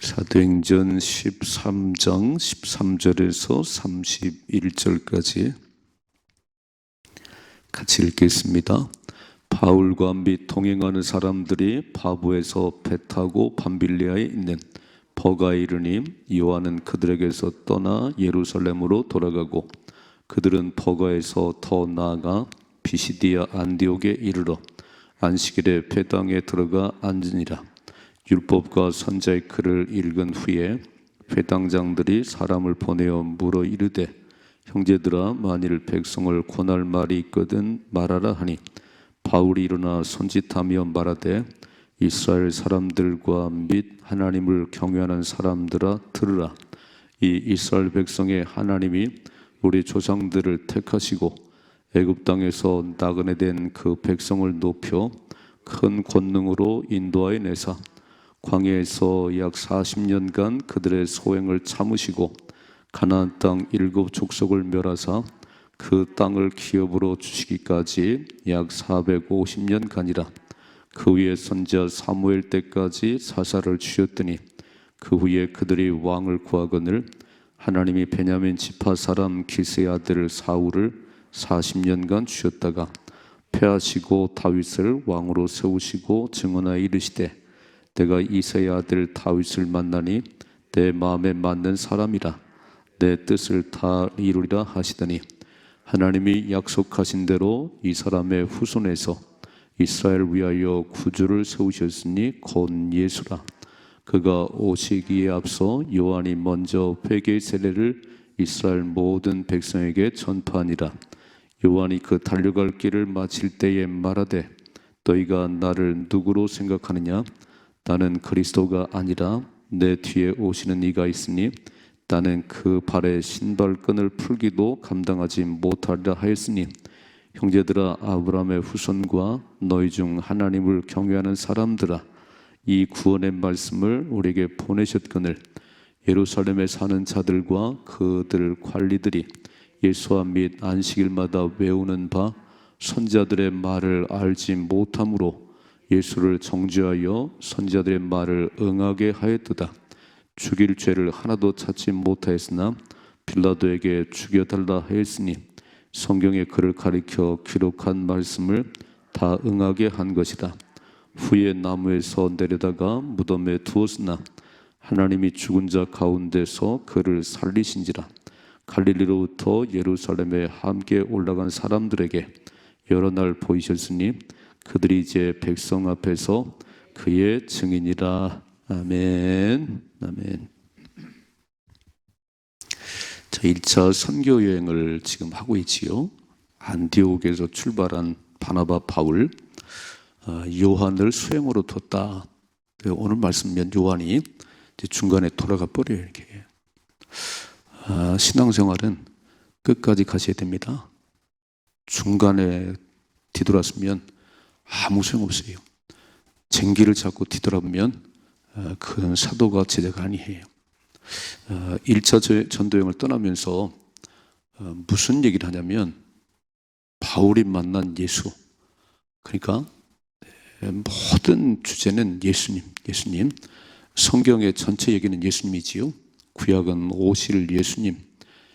사도행전 13장 13절에서 31절까지 같이 읽겠습니다. 바울과 및 동행하는 사람들이 바보에서 배 타고 밤빌리아에 있는 버가에 이르니 요한은 그들에게서 떠나 예루살렘으로 돌아가고 그들은 버가에서 더 나아가 비시디아 안디옥에 이르러 안식일에 배당에 들어가 앉으니라. 율법과 선자의 글을 읽은 후에 회당장들이 사람을 보내어 물어 이르되 형제들아, 만일 백성을 권할 말이 있거든 말하라 하니 바울이 일어나 손짓하며 말하되 이스라엘 사람들과 및 하나님을 경외하는 사람들아 들으라. 이 이스라엘 백성의 하나님이 우리 조상들을 택하시고 애굽 땅에서 나그네 된 그 백성을 높여 큰 권능으로 인도하여 내사 광야에서 약 40년간 그들의 소행을 참으시고 가나안 땅 7 족속을 멸하사 그 땅을 기업으로 주시기까지 약 450년간이라. 그 후에 선지자 사무엘 때까지 사사를 주셨더니 그 후에 그들이 왕을 구하거늘 하나님이 베냐민 지파 사람 기스의 아들 사울을 40년간 주셨다가 패하시고 다윗을 왕으로 세우시고 증언하여 이르시되 내가 이새의 아들 다윗을 만나니 내 마음에 맞는 사람이라 내 뜻을 다 이루리라 하시더니 하나님이 약속하신 대로 이 사람의 후손에서 이스라엘 위하여 구주를 세우셨으니 곧 예수라. 그가 오시기에 앞서 요한이 먼저 회개의 세례를 이스라엘 모든 백성에게 전파하니라. 요한이 그 달려갈 길을 마칠 때에 말하되 너희가 나를 누구로 생각하느냐? 나는 그리스도가 아니라 내 뒤에 오시는 이가 있으니 나는 그 발의 신발끈을 풀기도 감당하지 못하리라 하였으니 형제들아, 아브라함의 후손과 너희 중 하나님을 경외하는 사람들아, 이 구원의 말씀을 우리에게 보내셨거늘 예루살렘에 사는 자들과 그들 관리들이 예수와 및 안식일마다 외우는 바 선지자들의 말을 알지 못함으로 예수를 정죄하여 선지자들의 말을 응하게 하였도다. 죽일 죄를 하나도 찾지 못하였으나 빌라도에게 죽여달라 하였으니 성경의 그를 가리켜 기록한 말씀을 다 응하게 한 것이다. 후에 나무에서 내려다가 무덤에 두었으나 하나님이 죽은 자 가운데서 그를 살리신지라. 갈릴리로부터 예루살렘에 함께 올라간 사람들에게 여러 날 보이셨으니 그들이 이제 백성 앞에서 그의 증인이라. 아멘. 아멘. 자, 1차 선교 여행을 지금 하고 있지요. 안디옥에서 출발한 바나바 바울, 요한을 수행으로 뒀다. 오늘 말씀면 요한이 중간에 돌아가 버려요. 이렇게. 신앙생활은 끝까지 가셔야 됩니다. 중간에 뒤돌았으면 아무 소용없어요. 쟁기를 잡고 뒤돌아보면 그건 사도가 제자가 아니에요. 1차 전도여행을 떠나면서 무슨 얘기를 하냐면 바울이 만난 예수, 그러니까 모든 주제는 예수님. 성경의 전체 얘기는 예수님이지요. 구약은 오실 예수님,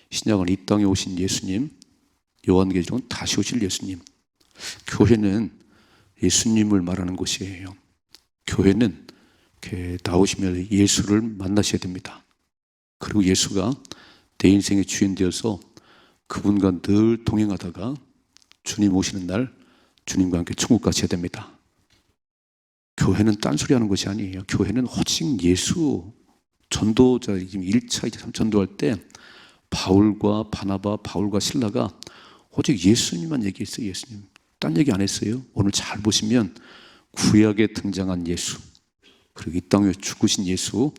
신약은 이 땅에 오신 예수님, 요한계시록은 다시 오실 예수님. 교회는 예수님을 말하는 곳이에요. 교회는 이렇게 나오시면 예수를 만나셔야 됩니다. 그리고 예수가 내 인생의 주인 되어서 그분과 늘 동행하다가 주님 오시는 날 주님과 함께 천국 가셔야 됩니다. 교회는 딴소리 하는 것이 아니에요. 교회는 오직 예수. 전도자, 지금 1차, 2차 전도할 때 바울과 바나바, 바울과 실라가 오직 예수님만 얘기했어요. 예수님. 딴 얘기 안 했어요. 오늘 잘 보시면 구약에 등장한 예수, 그리고 이 땅에 죽으신 예수,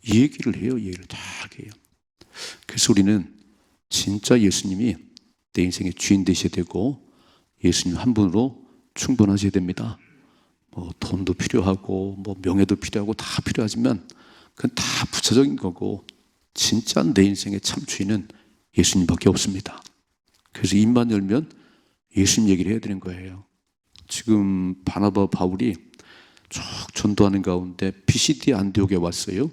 이 얘기를 해요. 이 얘기를 다 해요. 그래서 우리는 진짜 예수님이 내 인생의 주인 되셔야 되고 예수님 한 분으로 충분하셔야 됩니다. 뭐 돈도 필요하고 뭐 명예도 필요하고 다 필요하지만 그건 다 부차적인 거고 진짜 내 인생의 참 주인은 예수님밖에 없습니다. 그래서 입만 열면 예수님 얘기를 해야 되는 거예요. 지금 바나바 바울이 쭉 전도하는 가운데 비시디 안디옥에 왔어요.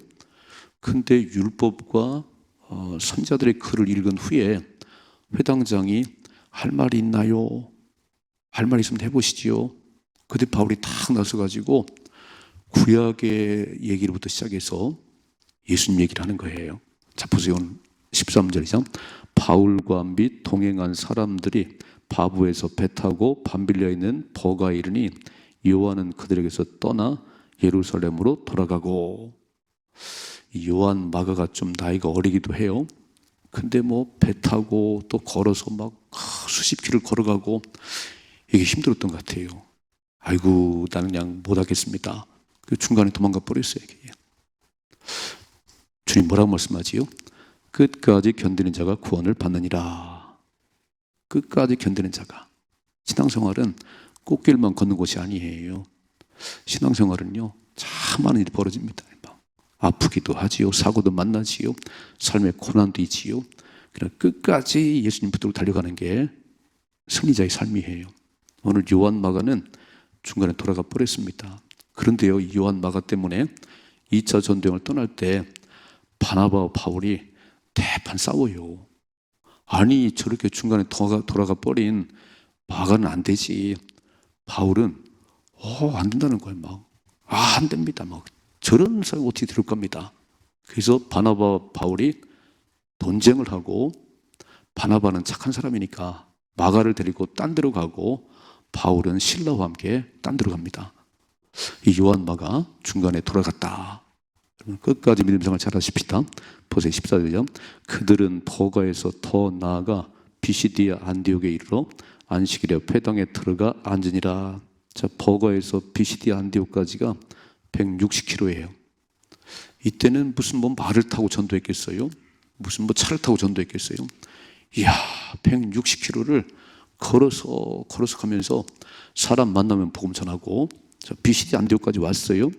근데 율법과 선자들의 글을 읽은 후에 회당장이 할 말이 있나요? 할 말 있으면 해보시지요. 그때 바울이 탁 나서가지고 구약의 얘기로부터 시작해서 예수님 얘기를 하는 거예요. 자, 보세요. 13절이죠. 바울과 및 동행한 사람들이 바부에서 배 타고 밤빌려에 있는 버가에 이르니 요한은 그들에게서 떠나 예루살렘으로 돌아가고. 요한 마가가 좀 나이가 어리기도 해요. 근데 뭐 배 타고 또 걸어서 막 수십 킬을 걸어가고 이게 힘들었던 것 같아요. 아이고 나는 그냥 못하겠습니다. 그 중간에 도망가 버렸어요. 이게. 주님 뭐라고 말씀하지요? 끝까지 견디는 자가 구원을 받느니라. 끝까지 견디는 자가. 신앙생활은 꽃길만 걷는 곳이 아니에요. 신앙생활은요 참 많은 일이 벌어집니다. 아프기도 하지요. 사고도 만나지요. 삶의 고난도 있지요. 그러나 끝까지 예수님 붙들고 달려가는 게 승리자의 삶이에요. 오늘 요한 마가는 중간에 돌아가 버렸습니다. 그런데요, 요한 마가 때문에 2차 전도여행을 떠날 때 바나바와 바울이 대판 싸워요. 아니 저렇게 중간에 돌아가 버린 마가는 안 되지. 바울은 안 된다는 거예요. 막 안 됩니다. 막 저런 사람이 어떻게 들을 겁니다. 그래서 바나바와 바울이 논쟁을 하고 바나바는 착한 사람이니까 마가를 데리고 딴 데로 가고 바울은 실라와 함께 딴 데로 갑니다. 이 요한 마가 중간에 돌아갔다. 끝까지 믿음 생활 잘 하십시다. 보세요. 14절이죠. 그들은 버가에서 더 나아가 비시디아 안디옥에 이르러 안식일에 회당에 들어가 앉으니라. 자, 버가에서 비시디아 안디옥까지가 160km예요. 이때는 무슨 뭐 말을 타고 전도했겠어요? 무슨 뭐 차를 타고 전도했겠어요? 이야, 160km를 걸어서 가면서 사람 만나면 복음 전하고. 자, 비시디 안디옥까지 왔어요.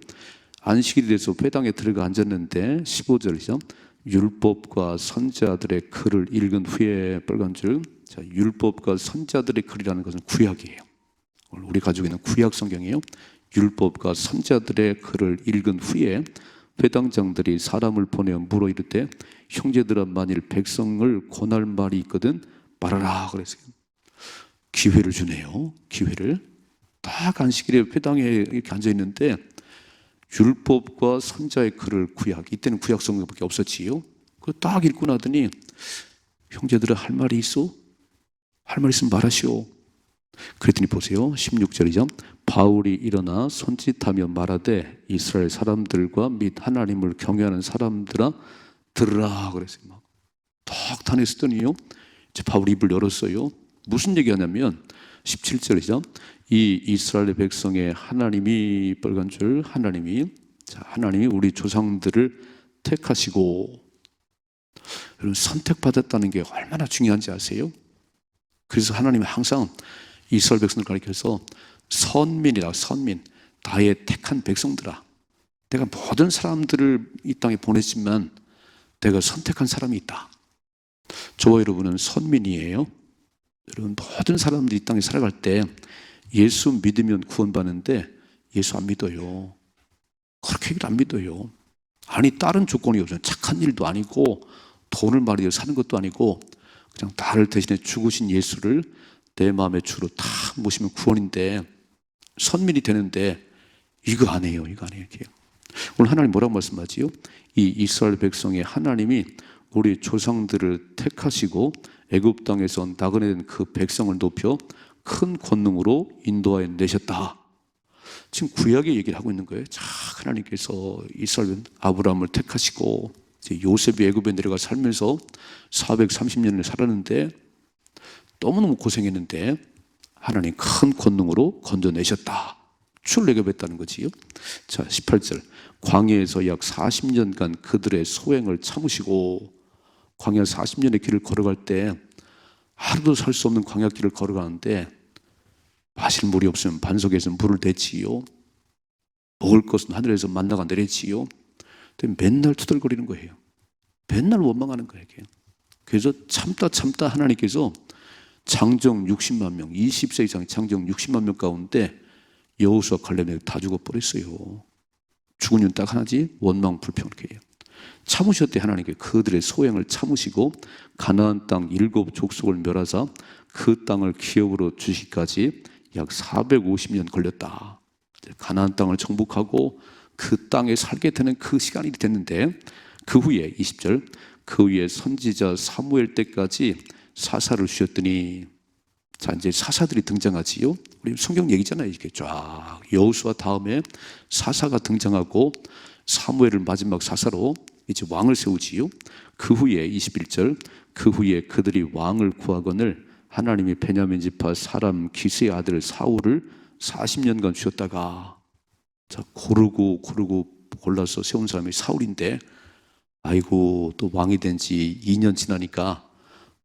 안식일이 돼서 회당에 들어가 앉았는데 15절이죠. 율법과 선자들의 글을 읽은 후에 빨간 줄. 자, 율법과 선자들의 글이라는 것은 구약이에요. 우리 가지고 있는 구약 성경이에요. 율법과 선자들의 글을 읽은 후에 회당장들이 사람을 보내어 물어 이르되 형제들아 만일 백성을 권할 말이 있거든 말하라 그랬어요. 기회를 주네요. 기회를. 딱 안식일에 회당에 이렇게 앉아 있는데 율법과 선자의 글을 구약, 이때는 구약 성경밖에 없었지요. 그거 딱 읽고 나더니 형제들아 할 말이 있어? 할 말 있으면 말하시오. 그랬더니 보세요. 16절이죠. 바울이 일어나 손짓하며 말하되 이스라엘 사람들과 및 하나님을 경외하는 사람들아 들으라 그랬어요. 막 턱 탄했더니요. 바울이 입을 열었어요. 무슨 얘기하냐면 17절이죠. 이 이스라엘 백성의 하나님이 빨간 줄 하나님이 우리 조상들을 택하시고. 여러분 선택받았다는 게 얼마나 중요한지 아세요? 그래서 하나님이 항상 이스라엘 백성들 가리켜서 선민이라 선민, 나의 택한 백성들아, 내가 모든 사람들을 이 땅에 보냈지만 내가 선택한 사람이 있다. 저와 여러분은 선민이에요. 여러분 모든 사람들이 이 땅에 살아갈 때 예수 믿으면 구원받는데 예수 안 믿어요. 그렇게 얘기를 안 믿어요. 아니 다른 조건이 없어요. 착한 일도 아니고 돈을 많이 사는 것도 아니고 그냥 나를 대신해 죽으신 예수를 내 마음의 주로 다 모시면 구원인데 선민이 되는데 이거 안 해요. 이렇게. 오늘 하나님 뭐라고 말씀하지요? 이 이스라엘 백성의 하나님이 우리 조상들을 택하시고 애굽 땅에서 나그네된 그 백성을 높여 큰 권능으로 인도하여 내셨다. 지금 구약의 얘기를 하고 있는 거예요. 자, 하나님께서 이스라엘 아브라함을 택하시고 요셉이 애굽에 내려가 살면서 430년을 살았는데 너무너무 고생했는데 하나님 큰 권능으로 건져내셨다. 출애굽했다는 거지요. 자, 18절. 광야에서 약 40년간 그들의 소행을 참으시고. 광야 40년의 길을 걸어갈 때 하루도 살 수 없는 광야길을 걸어가는데 마실 물이 없으면 반석에서 물을 대지요. 먹을 것은 하늘에서 만나가 내리지요. 맨날 투덜거리는 거예요. 맨날 원망하는 거예요. 그래서 참다 하나님께서 장정 60만 명, 20세 이상의 장정 60만 명 가운데 여호수아 칼렙을 다 죽어버렸어요. 죽은 이유는 딱 하나지, 원망 불평. 참으셨대. 하나님께 그들의 소행을 참으시고 가나안 땅 7족속을 멸하사 그 땅을 기업으로 주시기까지 약 450년 걸렸다. 가나안 땅을 정복하고 그 땅에 살게 되는 그 시간이 됐는데, 그 후에 20절, 그 후에 선지자 사무엘 때까지 사사를 주셨더니, 자 이제 사사들이 등장하지요. 우리 성경 얘기잖아요. 이렇게 쫙 여호수아 다음에 사사가 등장하고 사무엘을 마지막 사사로 이제 왕을 세우지요. 그 후에 21절, 그 후에 그들이 왕을 구하거늘 하나님이 베냐민 지파 사람 기스의 아들 사울을 40년간 주셨다가, 자 고르고 골라서 세운 사람이 사울인데, 아이고 또 왕이 된 지 2년 지나니까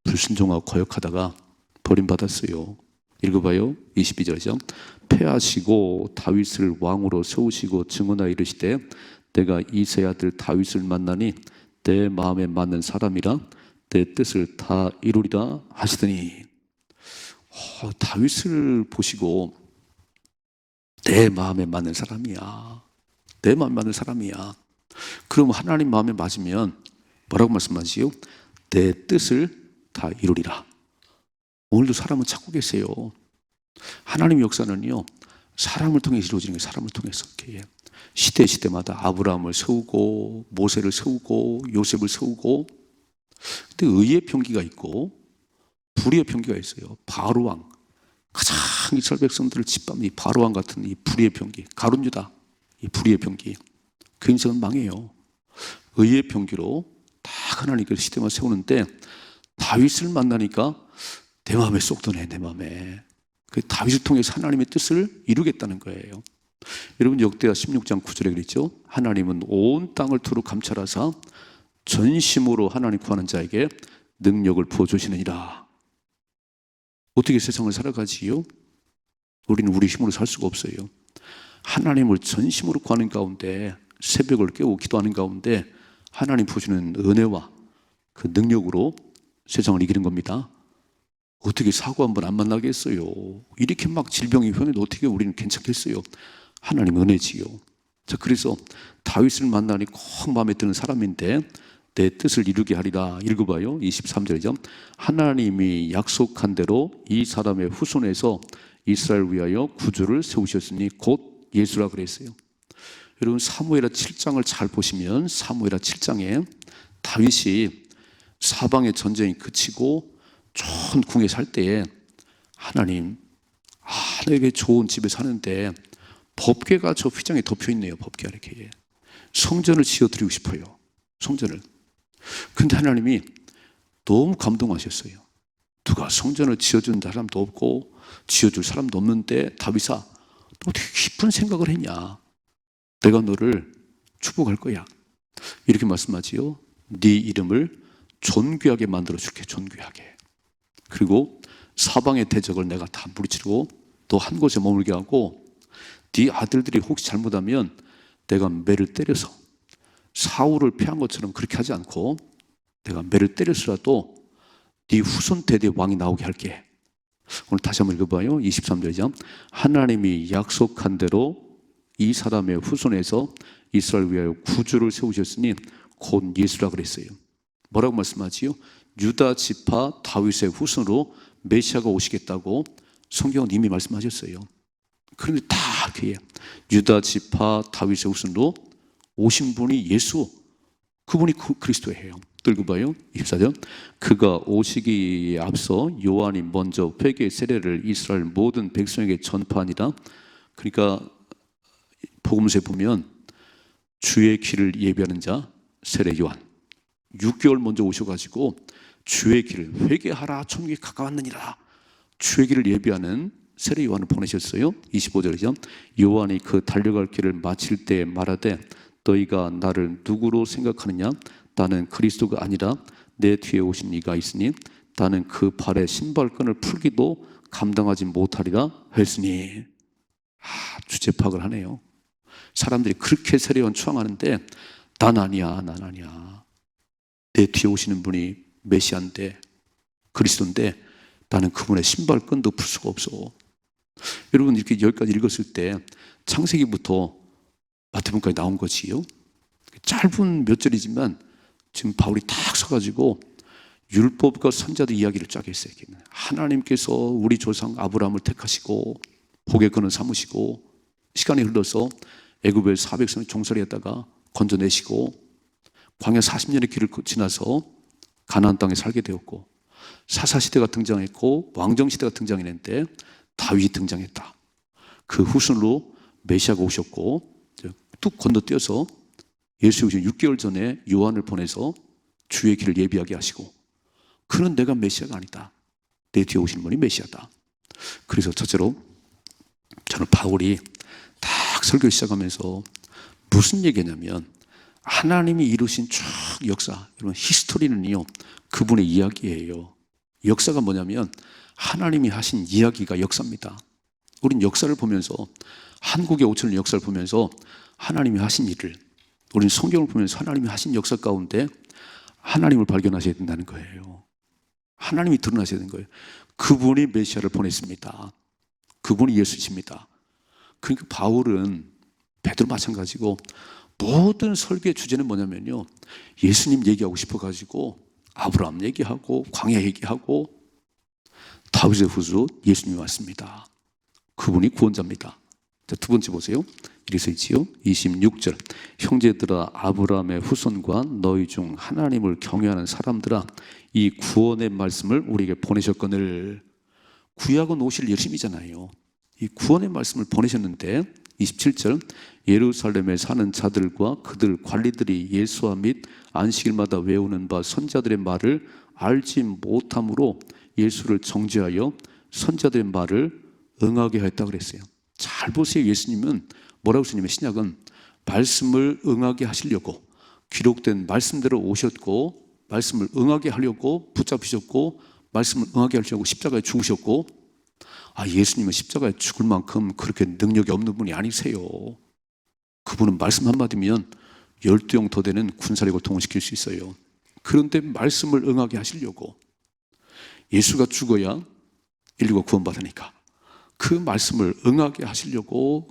불순종하고 거역하다가 버림받았어요. 읽어봐요. 22절이죠. 패하시고 다윗을 왕으로 세우시고 증언하여 이르시되 내가 이새의 아들 다윗을 만나니 내 마음에 맞는 사람이라 내 뜻을 다 이루리라 하시더니, 다윗을 보시고 내 마음에 맞는 사람이야, 내 마음에 맞는 사람이야. 그럼 하나님 마음에 맞으면 뭐라고 말씀하시요? 내 뜻을 다 이루리라. 오늘도 사람은 찾고 계세요. 하나님의 역사는요, 사람을 통해 이루어지는 게 사람을 통해서. 시대마다 아브라함을 세우고 모세를 세우고 요셉을 세우고, 근데 의의 편기가 있고 불의의 편기가 있어요. 바로왕, 가장 이스라엘 백성들을 짓밟는 이 바로왕 같은 이 불의의 편기, 가룟 유다, 이 불의의 편기, 그 인생은 망해요. 의의 편기로 다 하나님께서 시대만 세우는데, 다윗을 만나니까 내 마음에 쏙 드네. 내 마음에. 그 다윗을 통해서 하나님의 뜻을 이루겠다는 거예요. 여러분 역대하 16장 9절에 그랬죠. 하나님은 온 땅을 두루 감찰하사 전심으로 하나님 구하는 자에게 능력을 부어주시느니라. 어떻게 세상을 살아가지요? 우리는 우리 힘으로 살 수가 없어요. 하나님을 전심으로 구하는 가운데, 새벽을 깨고 기도하는 가운데 하나님 부어주는 은혜와 그 능력으로 세상을 이기는 겁니다. 어떻게 사고 한 번 안 만나겠어요? 이렇게 막 질병이 휘어내도 어떻게 우리는 괜찮겠어요? 하나님 은혜지요. 자, 그래서 다윗을 만나니 꼭 마음에 드는 사람인데 내 뜻을 이루게 하리라. 읽어봐요. 23절이죠. 하나님이 약속한 대로 이 사람의 후손에서 이스라엘 위하여 구주를 세우셨으니 곧 예수라 그랬어요. 여러분 사무엘하 7장을 잘 보시면, 사무엘하 7장에 다윗이 사방의 전쟁이 그치고 좋은 궁에 살 때에 하나님, 내게 좋은 집에 사는데 법궤가 저 휘장에 덮여 있네요. 법궤가 이렇게. 성전을 지어드리고 싶어요. 성전을. 근데 하나님이 너무 감동하셨어요. 누가 성전을 지어준 사람도 없고 지어줄 사람도 없는데 다윗아, 너 어떻게 깊은 생각을 했냐? 내가 너를 축복할 거야. 이렇게 말씀하지요. 네 이름을 존귀하게 만들어 줄게. 존귀하게. 그리고 사방의 대적을 내가 다 무리치고 너 한 곳에 머물게 하고, 네 아들들이 혹시 잘못하면 내가 매를 때려서 사울을 패한 것처럼 그렇게 하지 않고 내가 매를 때려서라도 네 후손 대대 왕이 나오게 할게. 오늘 다시 한번 읽어봐요. 23절이죠. 하나님이 약속한 대로 이 사람의 후손에서 이스라엘 위하여 구주를 세우셨으니 곧 예수라 그랬어요. 뭐라고 말씀하지요? 유다 지파 다윗의 후손으로 메시아가 오시겠다고 성경은 이미 말씀하셨어요. 그런데 다 이렇게 유다 지파 다윗의 후손으로 오신 분이 예수, 그분이 그리스도예요. 읽어봐요. 24절. 그가 오시기에 앞서 요한이 먼저 회개 세례를 이스라엘 모든 백성에게 전파하니라. 그러니까 복음서에 보면 주의 길을 예비하는 자 세례 요한, 6개월 먼저 오셔가지고 주의 길을 회개하라, 천국이 가까웠느니라, 주의 길을 예비하는 세례 요한을 보내셨어요. 25절이죠. 요한이 그 달려갈 길을 마칠 때 말하되 너희가 나를 누구로 생각하느냐? 나는 그리스도가 아니라 내 뒤에 오신 이가 있으니 나는 그 발에 신발끈을 풀기도 감당하지 못하리라 했으니. 주제 파악을 하네요. 사람들이 그렇게 세례 요한 추앙하는데 난 아니야. 내 뒤에 오시는 분이 메시아인데, 그리스도인데 나는 그분의 신발끈도 풀 수가 없어. 여러분 이렇게 여기까지 읽었을 때 창세기부터 마태복음까지 나온 거지요. 짧은 몇 절이지만 지금 바울이 딱 서가지고 율법과 선지자들 이야기를 쫙 했어요. 하나님께서 우리 조상 아브라함을 택하시고 복의 근을 삼으시고 시간이 흘러서 애굽의 400년 종살이했다가 건져내시고 광야 40년의 길을 지나서 가나안 땅에 살게 되었고 사사시대가 등장했고 왕정시대가 등장했는데 다윗이 등장했다. 그 후순으로 메시아가 오셨고 뚝 건너뛰어서 예수 오신 6개월 전에 요한을 보내서 주의 길을 예비하게 하시고 그는 내가 메시아가 아니다. 내 뒤에 오시는 분이 메시아다. 그래서 첫째로 저는 바울이 딱 설교를 시작하면서 무슨 얘기냐면 하나님이 이루신 쭉 역사, 여러분 히스토리는요 그분의 이야기예요. 역사가 뭐냐면 하나님이 하신 이야기가 역사입니다. 우린 역사를 보면서 한국의 5천년 역사를 보면서 하나님이 하신 일을 우리는 성경을 보면서 하나님이 하신 역사 가운데 하나님을 발견하셔야 된다는 거예요. 하나님이 드러나셔야 되는 거예요. 그분이 메시아를 보냈습니다. 그분이 예수이십니다. 그러니까 바울은 베드로 마찬가지고 모든 설교의 주제는 뭐냐면요 예수님 얘기하고 싶어가지고 아브라함 얘기하고 광야 얘기하고 다윗의 후손 예수님이 왔습니다. 그분이 구원자입니다. 자, 두 번째 보세요. 이래서 있지요 26절 형제들아 아브라함의 후손과 너희 중 하나님을 경외하는 사람들아 이 구원의 말씀을 우리에게 보내셨거늘. 구약은 오실 예수님이잖아요. 이 구원의 말씀을 보내셨는데 27절 예루살렘에 사는 자들과 그들 관리들이 예수와 및 안식일마다 외우는 바 선지자들의 말을 알지 못함으로 예수를 정죄하여 선지자들의 말을 응하게 하였다 그랬어요. 잘 보세요. 예수님은 뭐라고 했냐면 신약은 말씀을 응하게 하시려고 기록된 말씀대로 오셨고 말씀을 응하게 하려고 붙잡히셨고 말씀을 응하게 하려고 십자가에 죽으셨고 예수님은 십자가에 죽을 만큼 그렇게 능력이 없는 분이 아니세요. 그분은 말씀 한마디면 12형 더 되는 군사력을 동원시킬 수 있어요. 그런데 말씀을 응하게 하시려고 예수가 죽어야 인류가 구원받으니까 그 말씀을 응하게 하시려고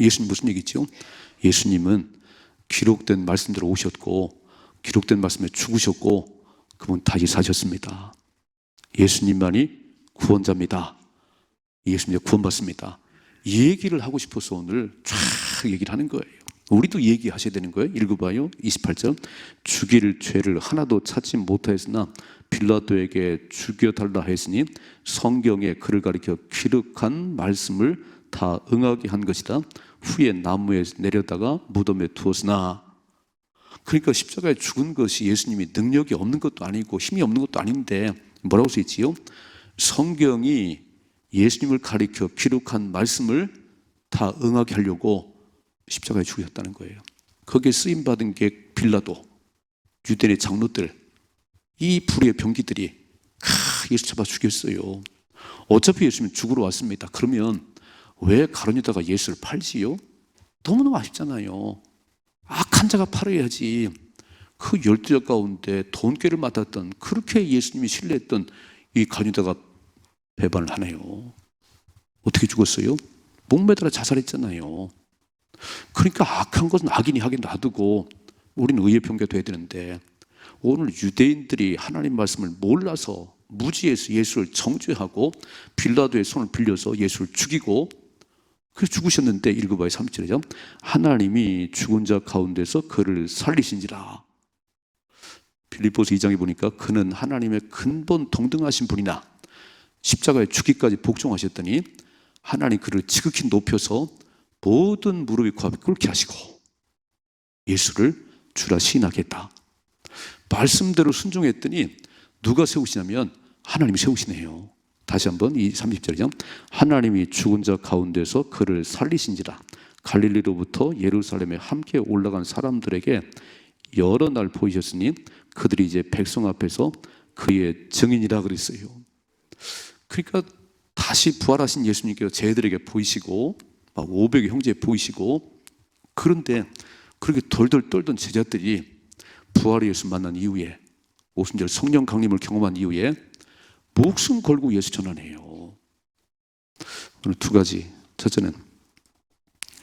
예수님 무슨 얘기죠? 예수님은 기록된 말씀대로 오셨고 기록된 말씀에 죽으셨고 그분 다시 사셨습니다. 예수님만이 구원자입니다. 예수님 구원받습니다. 이 얘기를 하고 싶어서 오늘 쫙 얘기를 하는 거예요. 우리도 얘기하셔야 되는 거예요. 읽어봐요. 28절 죽일 죄를 하나도 찾지 못하였으나 빌라도에게 죽여달라 했으니 성경에 그를 가리켜 기록한 말씀을 다 응하게 한 것이다. 후에 나무에 내려다가 무덤에 두었으나. 그러니까 십자가에 죽은 것이 예수님이 능력이 없는 것도 아니고 힘이 없는 것도 아닌데 뭐라고 써 있지요? 성경이 예수님을 가리켜 기록한 말씀을 다 응하게 하려고 십자가에 죽으셨다는 거예요. 거기에 쓰임받은 게 빌라도, 유대인의 장로들, 이 불의의 병기들이 예수 잡아 죽였어요. 어차피 예수님은 죽으러 왔습니다. 그러면 왜 가룟유다가 예수를 팔지요? 너무너무 아쉽잖아요. 악한 자가 팔아야지. 그 12자 가운데 돈꾀를 맡았던 그렇게 예수님이 신뢰했던 이 가룟유다가 배반을 하네요. 어떻게 죽었어요? 목매달아 자살했잖아요. 그러니까 악한 것은 악인이 하게 놔두고 우리는 의의 병기가 돼야 되는데 오늘 유대인들이 하나님 말씀을 몰라서 무지해서 예수를 정죄하고 빌라도의 손을 빌려서 예수를 죽이고 그래서 죽으셨는데 읽어봐요. 3절이죠. 하나님이 죽은 자 가운데서 그를 살리신지라. 빌립보서 2장에 보니까 그는 하나님의 근본 동등하신 분이나 십자가에 죽기까지 복종하셨더니 하나님 그를 지극히 높여서 모든 무릎이 그 앞에 꿇게 하시고 예수를 주라 시인하겠다. 말씀대로 순종했더니 누가 세우시냐면 하나님이 세우시네요. 다시 한번 이 30절이죠. 하나님이 죽은 자 가운데서 그를 살리신지라. 갈릴리로부터 예루살렘에 함께 올라간 사람들에게 여러 날 보이셨으니 그들이 이제 백성 앞에서 그의 증인이라 그랬어요. 그러니까 다시 부활하신 예수님께서 쟤들에게 보이시고 막 500의 형제에 보이시고 그런데 그렇게 덜덜 떨던 제자들이 부활의 예수 만난 이후에 오순절 성령 강림을 경험한 이후에 목숨 걸고 예수 전환해요. 오늘 두 가지. 첫째는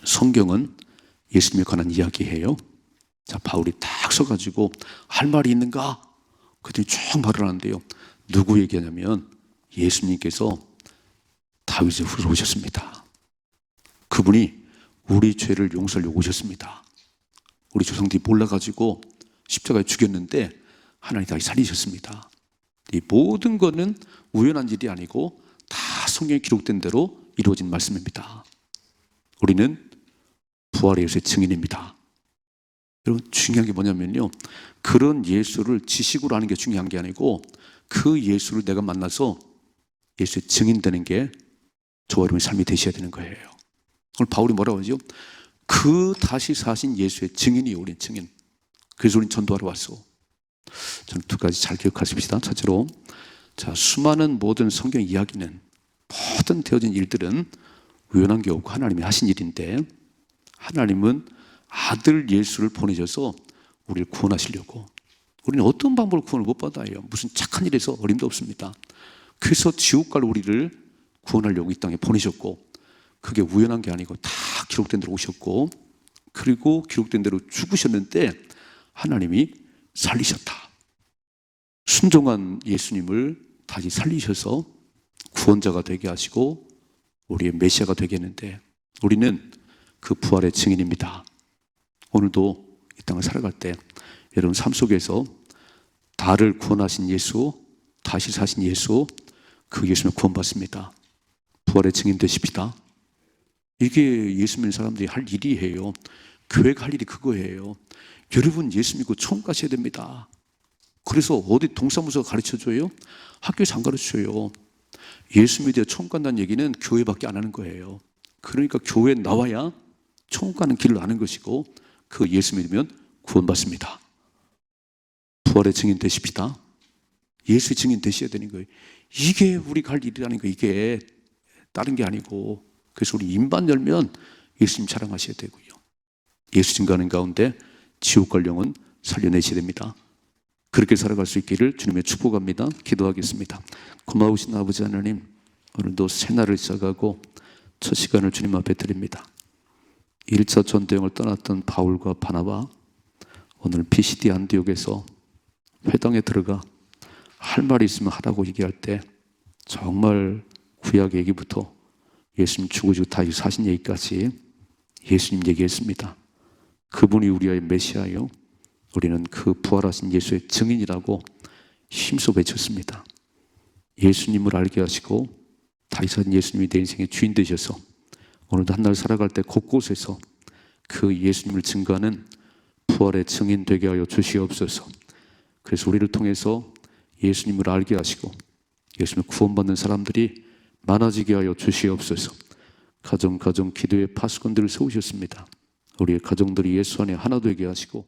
성경은 예수님에 관한 이야기예요. 자, 바울이 딱 서가지고 할 말이 있는가? 그랬더니 쭉 말을 하는데요. 누구 얘기하냐면 예수님께서 다윗의 후로 오셨습니다. 그분이 우리 죄를 용서하려고 오셨습니다. 우리 조상들이 몰라가지고 십자가에 죽였는데 하나님이 다시 살리셨습니다. 이 모든 것은 우연한 일이 아니고 다 성경에 기록된 대로 이루어진 말씀입니다. 우리는 부활의 예수의 증인입니다. 여러분, 중요한 게 뭐냐면요, 그런 예수를 지식으로 아는 게 중요한 게 아니고 그 예수를 내가 만나서 예수의 증인 되는 게 저와 여러분의 삶이 되셔야 되는 거예요. 오늘 바울이 뭐라고 하죠? 그 다시 사신 예수의 증인이요, 우린 증인. 그래서 우린 전도하러 왔어. 저는 두 가지 잘 기억하십시다. 첫째로, 자, 수많은 모든 성경 이야기는, 모든 되어진 일들은 우연한 게 없고 하나님이 하신 일인데, 하나님은 아들 예수를 보내셔서 우리를 구원하시려고. 우리는 어떤 방법으로 구원을 못 받아요. 무슨 착한 일에서 어림도 없습니다. 그래서 지옥 갈 우리를 구원하려고 이 땅에 보내셨고, 그게 우연한 게 아니고 다 기록된 대로 오셨고, 그리고 기록된 대로 죽으셨는데 하나님이 살리셨다. 순종한 예수님을 다시 살리셔서 구원자가 되게 하시고 우리의 메시아가 되게 했는데, 우리는 그 부활의 증인입니다. 오늘도 이 땅을 살아갈 때 여러분 삶 속에서 나를 구원하신 예수, 다시 사신 예수, 그 예수님을 구원받습니다. 부활의 증인 되십시다. 이게 예수 믿는 사람들이 할 일이에요. 교회가 할 일이 그거예요. 여러분 예수 믿고 처음 가셔야 됩니다. 그래서 어디 동사무소가 가르쳐줘요? 학교에서 안 가르쳐줘요. 예수 믿어 처음 간다는 얘기는 교회밖에 안 하는 거예요. 그러니까 교회에 나와야 처음 가는 길을 아는 것이고, 그 예수 믿으면 구원받습니다. 부활의 증인 되십시다. 예수의 증인 되셔야 되는 거예요. 이게 우리가 할 일이라는 거, 이게 다른 게 아니고. 그래서 우리 입만 열면 예수님 자랑하셔야 되고요. 예수 증거하는 가운데 지옥 갈 영혼 살려내셔야 됩니다. 그렇게 살아갈 수 있기를 주님의 축복합니다. 기도하겠습니다. 고마우신 아버지 하나님, 오늘도 새날을 시작하고 첫 시간을 주님 앞에 드립니다. 1차 전도여행을 떠났던 바울과 바나바, 오늘 피시디 안디옥에서 회당에 들어가 할 말이 있으면 하라고 얘기할 때 정말 구약 얘기부터 예수님 죽으시고 다시 사신 얘기까지 예수님 얘기했습니다. 그분이 우리의 메시아요, 우리는 그 부활하신 예수의 증인이라고 힘써 외쳤습니다. 예수님을 알게 하시고 다시 사신 예수님이 내 인생의 주인 되셔서 오늘도 한 날 살아갈 때 곳곳에서 그 예수님을 증거하는 부활의 증인 되게 하여 주시옵소서. 그래서 우리를 통해서 예수님을 알게 하시고 예수님을 구원받는 사람들이 많아지게 하여 주시옵소서. 가정 기도의 파수꾼들을 세우셨습니다. 우리의 가정들이 예수 안에 하나 되게 하시고